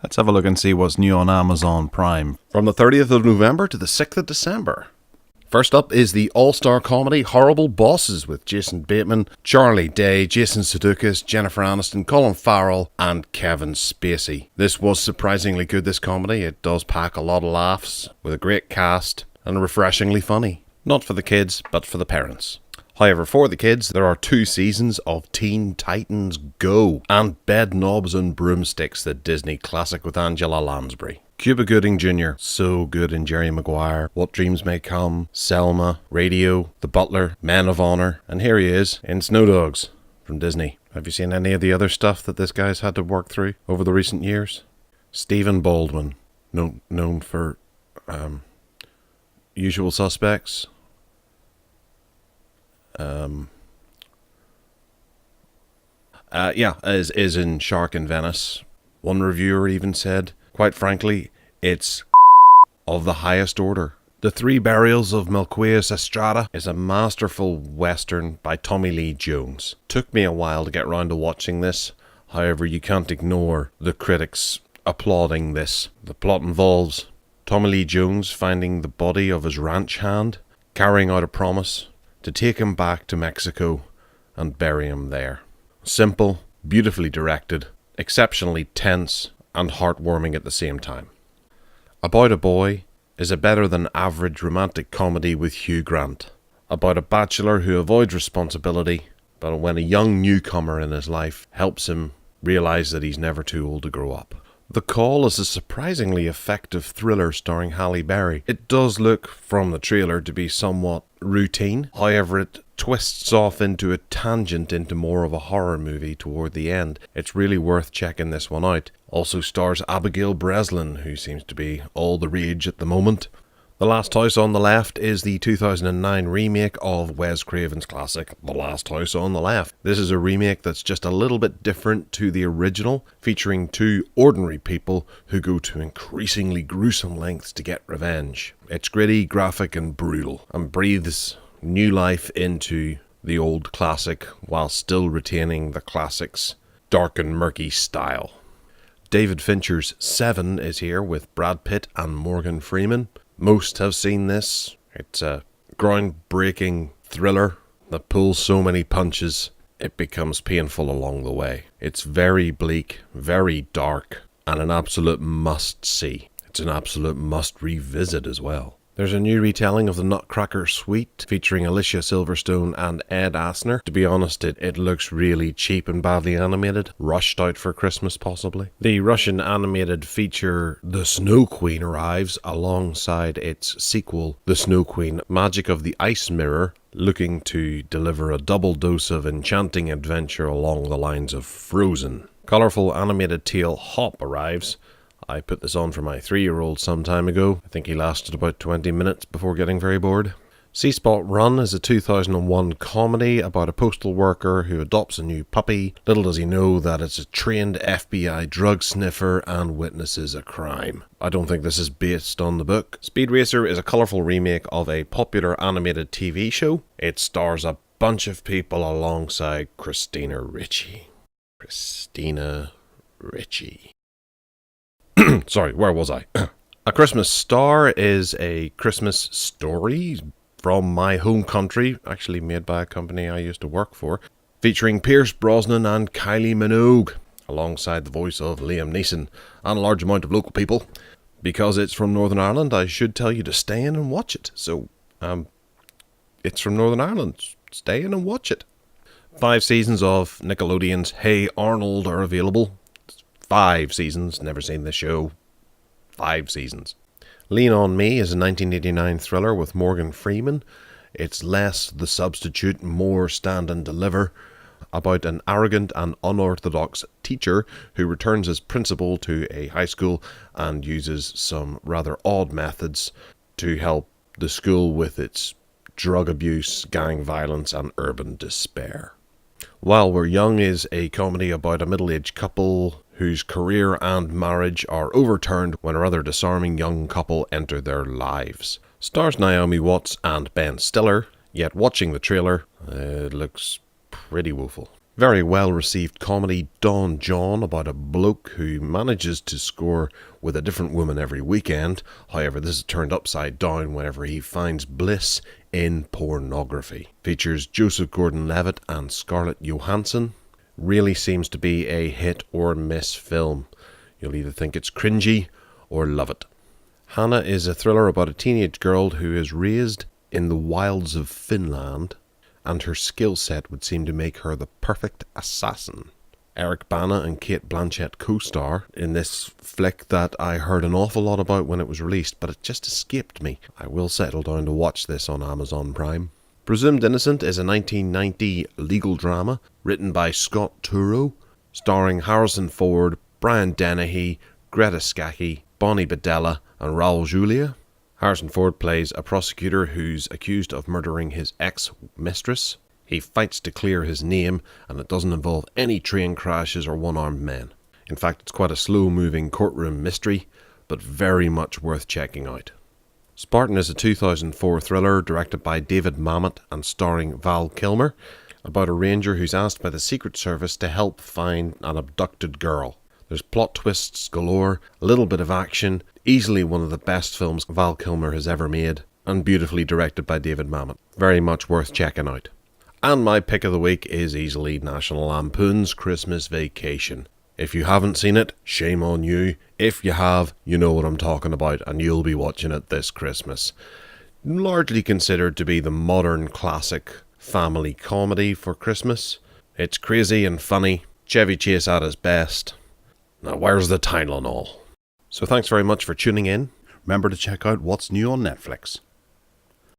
Let's have a look and see what's new on Amazon Prime. From the 30th of November to the 6th of December. First up is the all-star comedy Horrible Bosses with Jason Bateman, Charlie Day, Jason Sudeikis, Jennifer Aniston, Colin Farrell and Kevin Spacey. This was surprisingly good, this comedy. It does pack a lot of laughs with a great cast and refreshingly funny. Not for the kids, but for the parents. However, for the kids, there are 2 seasons of Teen Titans Go and Bed Knobs and Broomsticks, the Disney classic with Angela Lansbury. Cuba Gooding Jr., so good in Jerry Maguire, What Dreams May Come, Selma, Radio, The Butler, Men of Honor, and here he is in Snow Dogs from Disney. Have you seen any of the other stuff that this guy's had to work through over the recent years? Stephen Baldwin, known for Usual Suspects. Is in Shark in Venice. One reviewer even said, quite frankly, it's of the highest order. The Three Burials of Melquiades Estrada is a masterful western by Tommy Lee Jones. Took me a while to get round to watching this. However, you can't ignore the critics applauding this. The plot involves Tommy Lee Jones finding the body of his ranch hand, carrying out a promise to take him back to Mexico and bury him there. Simple, beautifully directed, exceptionally tense, and heartwarming at the same time. About a Boy is a better than average romantic comedy with Hugh Grant. About a bachelor who avoids responsibility, but when a young newcomer in his life helps him realise that he's never too old to grow up. The Call is a surprisingly effective thriller starring Halle Berry. It does look, from the trailer, to be somewhat routine. However, it twists off into a tangent into more of a horror movie toward the end. It's really worth checking this one out. Also stars Abigail Breslin, who seems to be all the rage at the moment. The Last House on the Left is the 2009 remake of Wes Craven's classic, The Last House on the Left. This is a remake that's just a little bit different to the original, featuring 2 ordinary people who go to increasingly gruesome lengths to get revenge. It's gritty, graphic and brutal, and breathes new life into the old classic while still retaining the classic's dark and murky style. David Fincher's Seven is here with Brad Pitt and Morgan Freeman. Most have seen this. It's a groundbreaking thriller that pulls so many punches it becomes painful along the way. It's very bleak, very dark, and an absolute must-see. It's an absolute must-revisit as well. There's a new retelling of The Nutcracker Suite featuring Alicia Silverstone and Ed Asner. To be honest, it looks really cheap and badly animated. Rushed out for Christmas, possibly. The Russian animated feature The Snow Queen arrives alongside its sequel, The Snow Queen Magic of the Ice Mirror, looking to deliver a double dose of enchanting adventure along the lines of Frozen. Colourful animated tale Hop arrives. I put this on for my 3-year-old some time ago. I think he lasted about 20 minutes before getting very bored. Sea Spot Run is a 2001 comedy about a postal worker who adopts a new puppy. Little does he know that it's a trained FBI drug sniffer and witnesses a crime. I don't think this is based on the book. Speed Racer is a colourful remake of a popular animated TV show. It stars a bunch of people alongside Christina Ricci. Sorry, where was I? A Christmas Star is a Christmas story from my home country, actually made by a company I used to work for, featuring Pierce Brosnan and Kylie Minogue, alongside the voice of Liam Neeson, and a large amount of local people. Because it's from Northern Ireland, I should tell you to stay in and watch it. So, it's from Northern Ireland. Stay in and watch it. 5 seasons of Nickelodeon's Hey Arnold are available. 5 seasons, never seen this show. 5 seasons. Lean on Me is a 1989 thriller with Morgan Freeman. It's less The Substitute, more Stand and Deliver, about an arrogant and unorthodox teacher who returns as principal to a high school and uses some rather odd methods to help the school with its drug abuse, gang violence and urban despair. While We're Young is a comedy about a middle-aged couple whose career and marriage are overturned when a rather disarming young couple enter their lives. Stars Naomi Watts and Ben Stiller, yet watching the trailer, it looks pretty woeful. Very well received comedy Don John about a bloke who manages to score with a different woman every weekend. However, this is turned upside down whenever he finds bliss in pornography. Features Joseph Gordon-Levitt and Scarlett Johansson. Really seems to be a hit or miss film. You'll either think it's cringy or love it. Hannah is a thriller about a teenage girl who is raised in the wilds of Finland, and her skill set would seem to make her the perfect assassin. Eric Bana and Kate Blanchett co-star in this flick that I heard an awful lot about when it was released, but it just escaped me. I will settle down to watch this on Amazon Prime. Presumed Innocent is a 1990 legal drama written by Scott Turow, starring Harrison Ford, Brian Dennehy, Greta Scacchi, Bonnie Bedella and Raul Julia. Harrison Ford plays a prosecutor who's accused of murdering his ex-mistress. He fights to clear his name, and it doesn't involve any train crashes or one-armed men. In fact, it's quite a slow-moving courtroom mystery, but very much worth checking out. Spartan is a 2004 thriller directed by David Mamet and starring Val Kilmer, about a ranger who's asked by the Secret Service to help find an abducted girl. There's plot twists galore, a little bit of action, easily one of the best films Val Kilmer has ever made, and beautifully directed by David Mamet. Very much worth checking out. And my pick of the week is easily National Lampoon's Christmas Vacation. If you haven't seen it, shame on you. If you have, you know what I'm talking about, and you'll be watching it this Christmas. Largely considered to be the modern classic family comedy for Christmas. It's crazy and funny, Chevy Chase at his best. Now where's the Tylenol? So thanks very much for tuning in. Remember to check out what's new on Netflix.